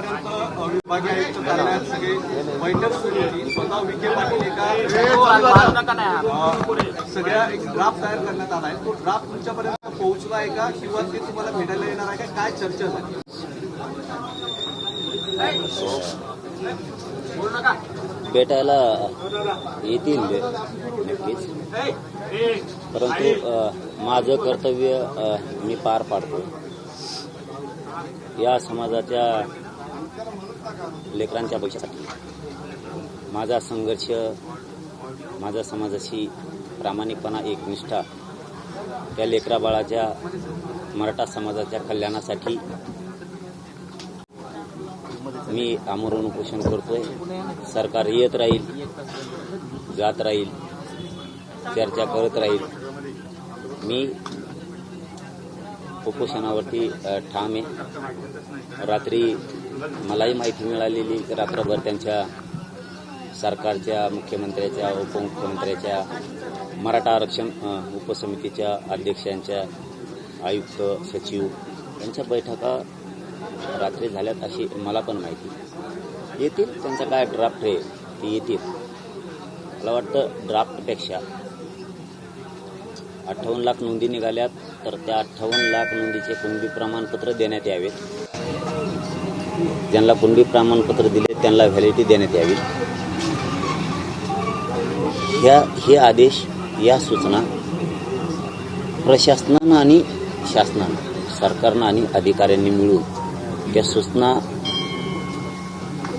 आतापर्यंत विभागीय आयुक्त कार्यालयात सगळे बैठक सुरू होती. स्वतः विखे पाटील एका सगळ्या एक ड्राफ्ट तयार करण्यात आला आहे. तो ड्राफ्ट तुमच्यापर्यंत पोहोचला आहे का किंवा ते तुम्हाला भेटायला येणार आहे का? काय चर्चा झाली? भेटायला येतील नक्कीच, परंतु माझं कर्तव्य मी पार पाडतो. या समाजाच्या लेकरांच्या भविष्यासाठी माझा संघर्ष, माझा समाजाशी प्रामाणिकपणा, एकनिष्ठा, त्या लेकरा बाळाच्या, मराठा समाजाच्या कल्याणासाठी मी आमरण उपोषण करतोय. सरकार येत राहील, जात राहील, चर्चा करत राहील. मी उपोषणावरती ठाम आहे. रात्री मलाही माहिती मिळालेली की रात्रभर त्यांच्या सरकारच्या, मुख्यमंत्र्याच्या, उपमुख्यमंत्र्याच्या, मराठा आरक्षण उपसमितीच्या अध्यक्षांच्या, आयुक्त, सचिव यांच्या बैठका रात्री झाल्यात अशी मला पण माहिती. येतील, त्यांचा काय ड्राफ्ट आहे ते येतील. मला वाटतं ड्राफ्टपेक्षा 58 लाख नोंदी निघाल्यात, तर त्या 58 लाख नोंदीचे कुणबी प्रमाणपत्र देण्यात यावेत. ज्यांना कुणबी प्रमाणपत्र दिले त्यांना व्हॅलिडिटी देण्यात यावी. हे आदेश, या सूचना प्रशासनानं आणि शासनानं, सरकारनं आणि अधिकाऱ्यांनी मिळून त्या सूचना,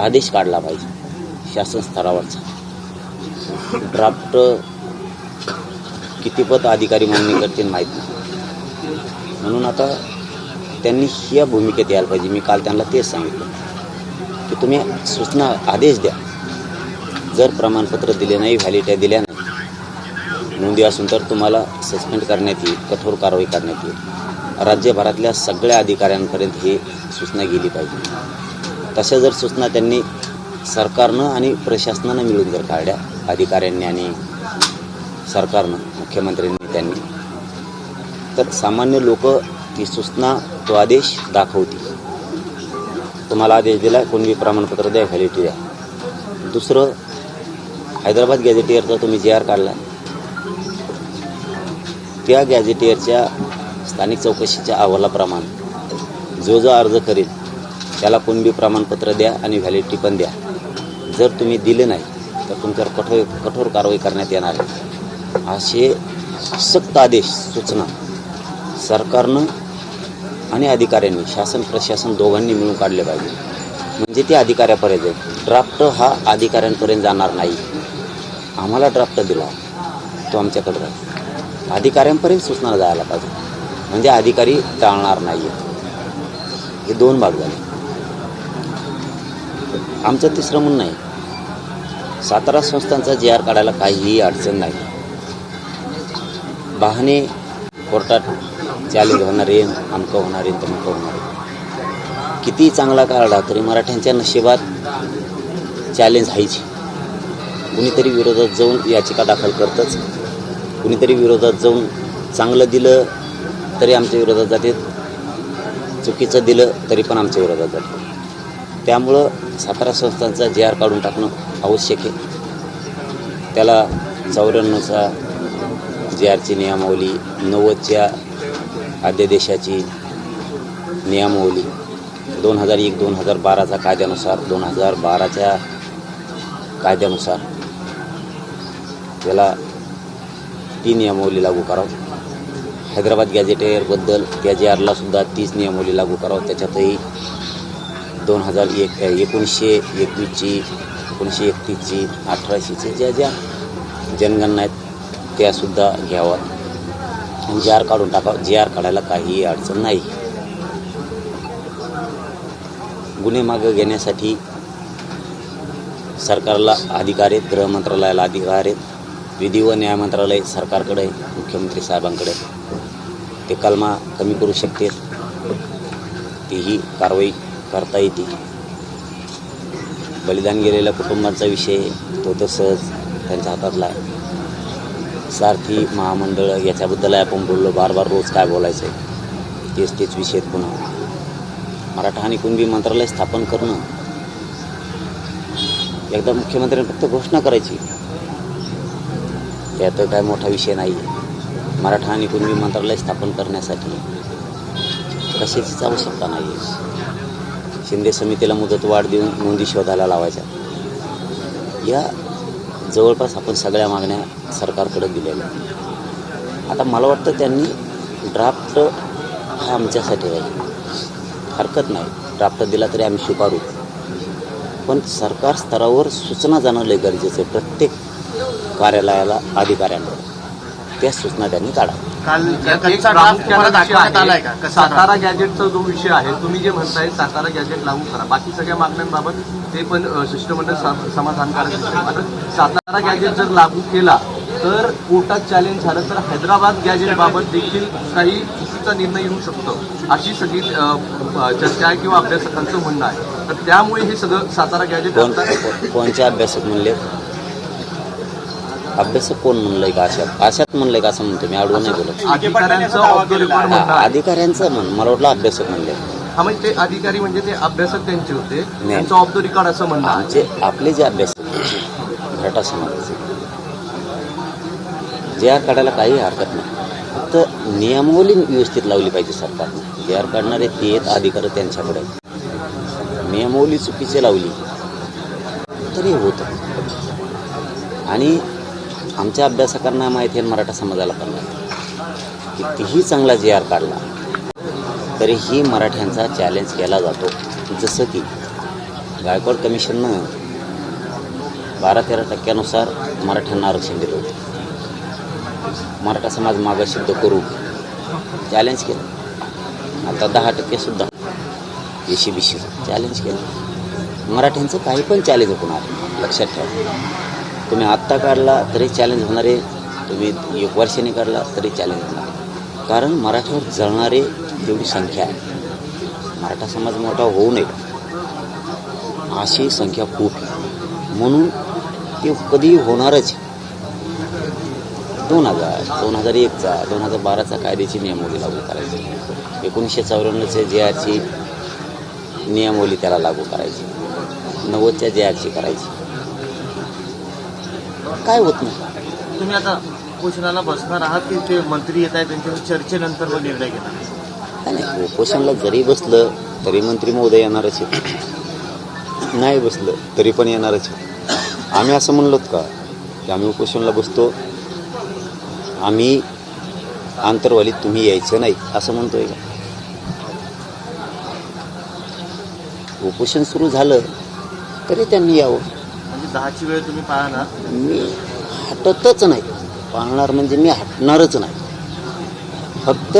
आदेश काढला पाहिजे शासन स्तरावरचा. ड्राफ्ट कितीपत अधिकारी मान्य करतील माहीत नाही. म्हणून आता त्यांनी या भूमिकेत यायला पाहिजे. मी काल त्यांना तेच सांगितलं की तुम्ही सूचना, आदेश द्या. जर प्रमाणपत्र दिले नाही, व्हॅलिडिटी दिल्या नाही, नोंदी असून तर तुम्हाला सस्पेंड करण्यात येईल, कठोर कारवाई करण्यात येईल. राज्यभरातल्या सगळ्या अधिकाऱ्यांपर्यंत ही सूचना गेली पाहिजे. तशा जर सूचना त्यांनी सरकारनं आणि प्रशासनानं मिळून जर काढल्या, अधिकाऱ्यांनी आणि सरकारनं, मुख्यमंत्र्यांनी त्यांनी, तर सामान्य लोक ती सूचना, तो आदेश दाखवतील. तुम्हाला आदेश दिला, कोणबी प्रमाणपत्र द्या, व्हॅलिडिटी द्या. दुसरं, हैदराबाद गॅझेटियरचा तुम्ही JR काढला, त्या गॅझेटियरच्या स्थानिक चौकशीच्या अहवालाप्रमाणे जो अर्ज करेल त्याला कुणबी प्रमाणपत्र द्या आणि व्हॅलिडिटी पण द्या. जर तुम्ही दिले नाही तर तुमच्यावर कठोर कारवाई करण्यात येणार आहे. असे सक्त आदेश, सूचना सरकारनं आणि अधिकाऱ्यांनी, शासन प्रशासन दोघांनी मिळून काढले पाहिजे. म्हणजे ते अधिकाऱ्यापर्यंत जाईल. ड्राफ्ट हा अधिकाऱ्यांपर्यंत जाणार नाही. आम्हाला ड्राफ्ट दिला, तो आमच्याकडे राहील. अधिकाऱ्यांपर्यंत सूचना जायला पाहिजे, म्हणजे अधिकारी टाळणार नाही. हे दोन भाग झाले. आमचं तिसरं म्हणणं आहे, सातारा संस्थांचा JR काढायला काहीही अडचण नाही. बहाणे कोर्टात चॅलेंज होणार आहे, अमकं होणार आहे, तमकं होणार आहे. किती चांगला काढला तरी मराठ्यांच्या नशिबात चॅलेंज आहेच. कुणीतरी विरोधात जाऊन याचिका दाखल करतच, कुणीतरी विरोधात जाऊन चांगलं दिलं तरी आमच्या विरोधात जाते, चुकीचं दिलं तरी पण आमच्या विरोधात जाते. त्यामुळं सातारा संस्थांचा JR काढून टाकणं आवश्यक आहे. त्याला 94चा JRची नियमावली, 90च्या अध्यादेशाची नियमावली, 2001-2012चा कायद्यानुसार, 2012च्या कायद्यानुसार त्याला ती नियमावली लागू करावं. हैदराबाद गॅझेटियरबद्दल त्या JRला सुद्धा तीच नियमावली लागू करावं. त्याच्यातही 1921ची, 1931ची, 1800ची ज्या जनगणना आहेत त्यासुद्धा घ्यावा आणि JR काढून टाकावं. JR काढायला काहीही अडचण नाही. गुन्हे मागं घेण्यासाठी सरकारला अधिकार आहेत, गृह मंत्रालयाला अधिकार आहेत, विधी व न्याय मंत्रालय सरकारकडे, मुख्यमंत्री साहेबांकडे. ते कलमा कमी करू शकते, तीही कारवाई करता येते. बलिदान गेलेल्या कुटुंबांचा विषय तो तर सहज त्यांच्या हातातला आहे. सारथी महामंडळ याच्याबद्दल आपण बोललो, बार रोज काय बोलायचं आहे, तेच विषय पुन्हा. मराठा आणि कुणबी मंत्रालय स्थापन करणं एकदा मुख्यमंत्र्यांनी फक्त घोषणा करायची, त्यात काय मोठा विषय नाही आहे. मराठा आणि कुणबी मंत्रालय स्थापन करण्यासाठी कशाचीच आवश्यकता नाही आहे. शिंदे समितीला मुदतवाढ देऊन नोंदी शोधायला लावायच्या. या जवळपास आपण सगळ्या मागण्या सरकारकडे दिलेल्या. आता मला वाटतं त्यांनी ड्राफ्ट हा आमच्यासाठी राहील, हरकत नाही, ड्राफ्ट दिला तरी आम्ही स्वीकारू, पण सरकार स्तरावर सूचना जाणं लय गरजेचं आहे. प्रत्येक कार्यालयाला अधिकाऱ्यांवर त्या सूचना त्यांनी काढाव्या. काल एक ड्राफ्ट तुम्हाला दाखवण्यात आलाय का? सातारा गॅजेटचा जो विषय आहे, तुम्ही जे म्हणताय सातारा गॅजेट लागू करा, बाकी सगळ्या मागण्यांबाबत ते पण शिष्टमंडळ समाधानकारक दिसते. मात्र सातारा गॅजेट जर लागू केला तर कोर्टात चॅलेंज झालं तर हैदराबाद गॅजेटबाबत देखील काही चुकीचा निर्णय येऊ शकतो, अशी सगळी चर्चा आहे किंवा अभ्यासकांचं म्हणणं आहे. तर त्यामुळे हे सगळं सातारा गॅजेट कोणच्या अभ्यासक म्हणले? अभ्यासक कोण म्हणलंय का? आशात म्हणलंय का असं म्हणतो मी, आडवं नाही बोलत. अधिकाऱ्यांचं ऑफ द रेकॉर्ड म्हणणं आहे. अधिकाऱ्यांचं म्हण, मला वाटलं अभ्यासक म्हणले. हा, म्हणजे ते अधिकारी म्हणजे ते अभ्यासक त्यांचे होते, त्यांचं ऑफ द रेकॉर्ड असं म्हणणं आहे. आमचे आपले जे अभ्यासक मराठा समाजाचे जे आर काढायला काही हरकत नाही, फक्त नियमावली व्यवस्थित लावली पाहिजे सरकारने. जे आर काढणारे ते अधिकार त्यांच्याकडे, नियमावली चुकीची लावली तरी होतं. आणि आमच्या अभ्यासकांना माहिती आहे, मराठा समाजाला पण कितीही चांगला जे आर काढला तरीही मराठ्यांचा चॅलेंज केला जातो. जसं की गायकवाड कमिशननं 12-13% मराठ्यांना आरक्षण दिलं होतं. मराठा समाज मागं सिद्ध करू चॅलेंज केलं. आता 10% ECBC चॅलेंज केलं. मराठ्यांचं काही पण चॅलेंज होणार, लक्षात ठेवा. तुम्ही आत्ता काढला तरी चॅलेंज होणार आहे, तुम्ही 1 वर्षाने काढला तरी चॅलेंज होणार आहे. कारण मराठ्यावर जळणारे जेवढी संख्या आहे, मराठा समाज मोठा होऊ नये अशी संख्या खूप, म्हणून ते कधी होणारच. 2001चा 2012चा कायद्याची नियमावली लागू करायची, 1954च्या जे आरची नियमावली त्याला लागू करायची, 90च्या जे आरची करायची. काय होत नाही. तुम्ही आता उपोषणाला बसणार आहात की ते मंत्री येत आहेत त्यांच्यावर चर्चेनंतर मग निर्णय घेणार? नाही, उपोषणाला जरी बसलं तरी मंत्री महोदय येणारच आहे, नाही बसलं तरी पण येणारच आहे. आम्ही असं म्हणलोत का की आम्ही उपोषणाला बसतो, आम्ही आंतरवालीत तुम्ही यायचं नाही असं म्हणतोय का? उपोषण सुरू झालं तरी त्यांनी यावं. म्हणजे 10ची वेळ तुम्ही पाळणार? मी हटतच नाही, पाळणार म्हणजे मी हटणारच नाही. फक्त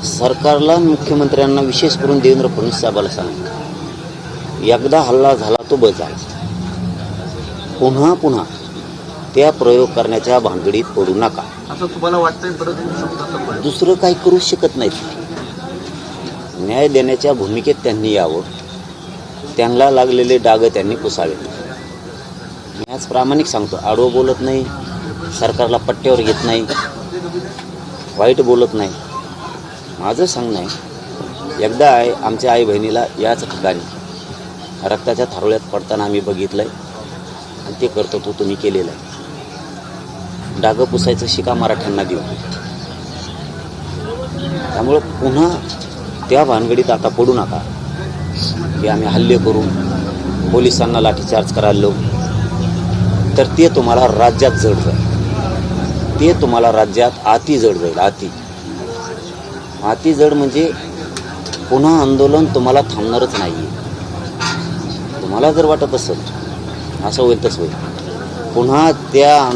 सरकारला, मुख्यमंत्र्यांना, विशेष करून देवेंद्र फडणवीस साहेबाला सांग, एकदा हल्ला झाला तो बस झाला, पुन्हा पुन्हा त्या प्रयोग करण्याच्या भानगडीत पडू नका. असं तुम्हाला वाटतंय? परत दुसरं काही करू शकत नाहीत. न्याय देण्याच्या भूमिकेत त्यांनी यावं, त्यांना लागलेले डाग त्यांनी पुसावे. मी आज प्रामाणिक सांगतो, आडवं बोलत नाही, सरकारला पट्ट्यावर घेत नाही, वाईट बोलत नाही. माझं सांगणं आहे, एकदा आमच्या आई बहिणीला याच ठिकाणी रक्ताच्या थारोळ्यात पडताना आम्ही बघितलं आहे आणि ते कर्तव्य तुम्ही केलेलं आहे. डागं पुसायचं शिका मराठ्यांना देऊ. त्यामुळं पुन्हा त्या भानगडीत आता पडू नका की आम्ही हल्ले करू, पोलिसांना लाठीचार्ज करायला लावू. तर ते तुम्हाला राज्यात जड जाईल, ते तुम्हाला राज्यात अति जड जाईल. अति जड म्हणजे पुन्हा आंदोलन तुम्हाला थांबणारच नाही आहे. तुम्हाला जर वाटत असेल असं होईल तसं होईल, पुन्हा त्या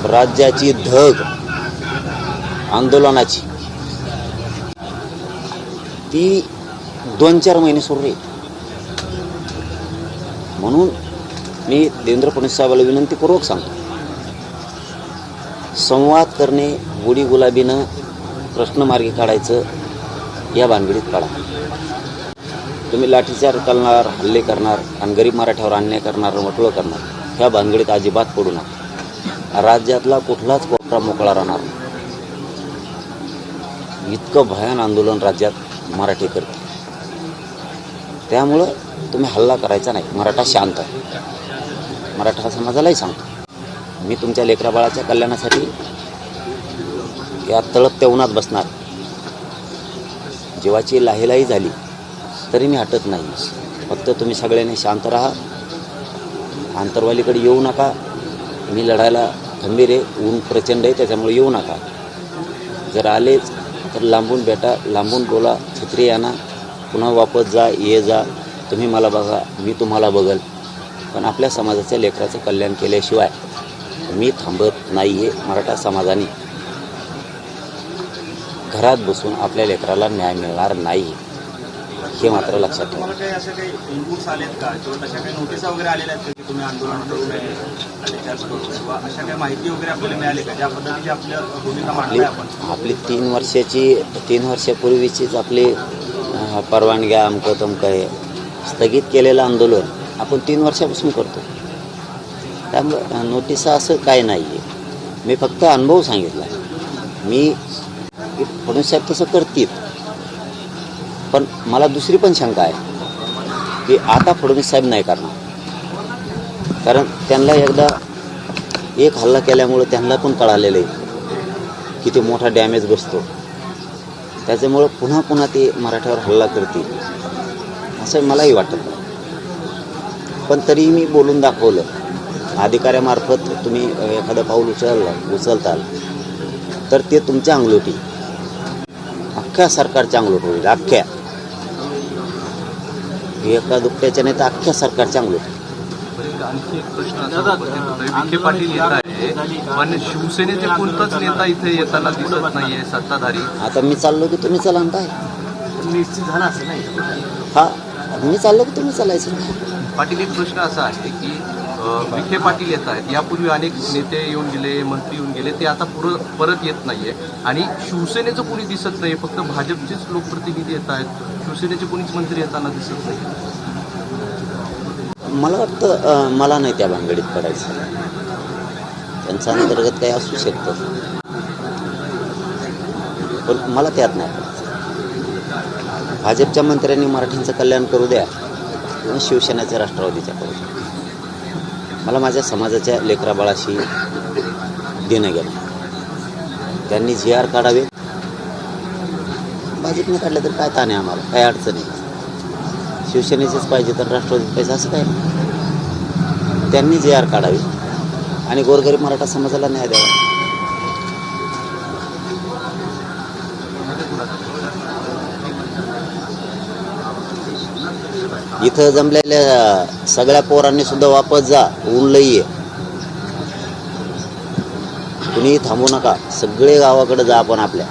राज्याची धग आंदोलनाची ती 2-4 महिने सुरू राहील. म्हणून मी देवेंद्र फडणवीस साहेबाला विनंतीपूर्वक सांगतो, संवाद करणे, गोडी गुलाबीनं प्रश्न मार्गी काढायचं, या भानगडीत काढा. तुम्ही लाठीचार्ज करणार, हल्ले करणार आणि गरीब मराठ्यावर अन्याय करणार, वटोळं करणार, ह्या भानगडीत अजिबात पडू नका. राज्यातला कुठलाच कोपरा मोकळा राहणार नाही. इतकं भयान आंदोलन राज्यात मराठी करते. त्यामुळं तुम्ही हल्ला करायचा नाही. मराठा शांत आहे. मराठा समाजालाही सांगतो, मी तुमच्या लेकराबाळाच्या कल्याणासाठी या तळपत्या उन्हात बसणार. जीवाची लाहीलाही झाली तरी मी हटत नाही. फक्त तुम्ही सगळ्यांनी शांत राहा, आंतरवालीकडे येऊ नका. मी लढायला खंबीर आहे. ऊन प्रचंड आहे, त्याच्यामुळे येऊ नका. जर आलेच तर लांबून भेटा, लांबून बोला, छत्री आणा, पुन्हा वापस जा, ये जा. तुम्ही मला बघा, मी तुम्हाला बघल. पण आपल्या समाजाच्या लेकराचं कल्याण केल्याशिवाय मी थांबत नाही आहे. मराठा समाजाने घरात बसून आपल्या लेकराला न्याय मिळणार नाही, हे मात्र लक्षात ठेवा. तुम्हाला काही असे काही इनपुट्स आलेत का किंवा तशा काही नोटिसा वगैरे आलेल्या आहेत का की तुम्ही आंदोलन करू नये किंवा अशा काही माहिती वगैरे आपल्याला मिळाली का ज्या पद्धतीची आपल्या भूमिका मांडली आपण? आपली 3 वर्षापूर्वीचीच आपली परवानग्या अमकं तमकं आहे स्थगित केलेलं आंदोलन आपण 3 वर्षापासून करतो. त्यामुळे नोटिसा असं काय नाही आहे. मी फक्त अनुभव सांगितला. मी फडणवीस साहेब तसं करतील, पण मला दुसरी पण शंका आहे की आता फडणवीस साहेब नाही करणार. कारण त्यांना एकदा एक हल्ला केल्यामुळं त्यांना पण कळालेलं आहे की ते मोठा डॅमेज बसतो. त्याच्यामुळं पुन्हा पुन्हा ते मराठ्यावर हल्ला करतील असं मलाही वाटत. पण तरी मी बोलून दाखवलं. अधिकाऱ्यामार्फत तुम्ही एखादं पाऊल उचलताल तर ते तुमच्या अंगलोटी, अख्ख्या सरकारच्या अंगलोट होईल. अख्ख्या, एका दुपट्याच्या नाही तर अख्ख्या सरकारच्या अंगलोटी. आणखी एक प्रश्न असा उपस्थित होतोय. विखे पाटील येत आहे, पण शिवसेनेचे कोणताच नेता इथे येताना दिसत नाहीये सत्ताधारी. आता मी चाललो की तुम्ही चला काय? निश्चित झाला असं नाही. हा, मी चाललो की तुम्ही चालायचं. पाटील, एक प्रश्न असा आहे की विखे पाटील येत आहेत. यापूर्वी अनेक नेते येऊन गेले, मंत्री येऊन गेले, ते आता परत येत नाहीये आणि शिवसेनेचं कोणी दिसत नाही. फक्त भाजपचेच लोकप्रतिनिधी येत आहेत, शिवसेनेचे कोणीच मंत्री येताना दिसत नाही. मला वाटतं मला नाही त्या भानगडीत पडायचं. त्यांचं अंतर्गत काही असू शकतं, पण मला त्यात नाही पडायचं. भाजपच्या मंत्र्यांनी मराठींचं कल्याण करू द्या किंवा शिवसेनेच्या राष्ट्रवादीच्या करू द्या. मला माझ्या समाजाच्या लेकराबाळाशी देणं घेणं. त्यांनी GR काढावे. भाजपने काढलं तर काय ताण आहे आम्हाला, काय अडचण आहे. शिवसेनेचेच पाहिजे तर राष्ट्रवादीत पाहिजे असं काय नाही. त्यांनी GR काढावे आणि गोरगरीब मराठा समाजाला न्याय द्यावा. इथं जमलेल्या सगळ्या पोरांनी सुद्धा वापस जा, ऊन लई आहे. कुणी थांबू नका, सगळे गावाकडे जा. आपण आपल्या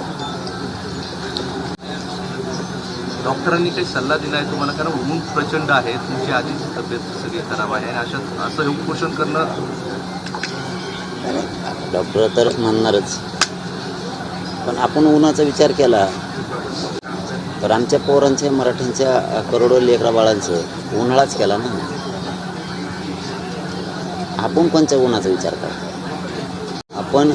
डॉक्टरांनी काही सल्ला दिला आहे तुम्हाला? कारण ऊन प्रचंड आहे, तुमची आधीच तब्येत सगळी खराब आहे आणि असं उपोषण करणं. डॉक्टर तर म्हणणारच, पण आपण उन्हाचा विचार केला तर आमच्या पोरांच्या, मराठ्यांच्या करोडो लेकरा बाळांचं उन्हाळाच केला ना. आपण कोणत्या उन्हाचा विचार करतो? आपण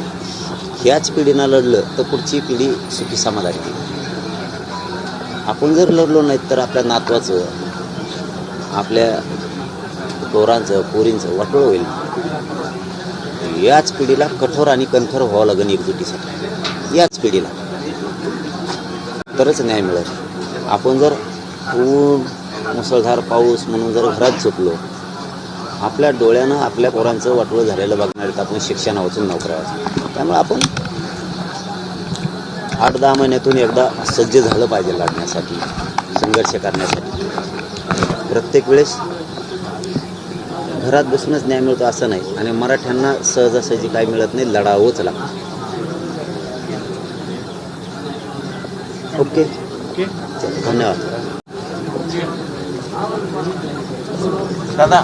ह्याच पिढीनं लढलं तर पुढची पिढी सुखी समाधानी होईल. आपण जर लढलो नाहीत तर आपल्या नातवाचं, आपल्या पोरांचं, पोरींचं वाटोळ होईल. याच पिढीला कठोर आणि कणखर व्हावं लागेल एकजुटीसाठी. याच पिढीला तरच न्याय मिळेल. आपण जर ऊन, मुसळधार पाऊस म्हणून जर घरात झोपलो, आपल्या डोळ्यानं आपल्या पोरांचं वाटोळं झालेलं बघणार आहेत आपण शिक्षणावाचून नोकऱ्या. त्यामुळे आपण 8-10 महिन्यातून एकदा सज्ज झालं पाहिजे लढण्यासाठी, संघर्ष करण्यासाठी. प्रत्येक वेळेस घरात बसूनच न्याय मिळतो असं नाही आणि मराठ्यांना सहजासहजी काय मिळत नाही, लढावंच लागतं. ओके, धन्यवाद दादा.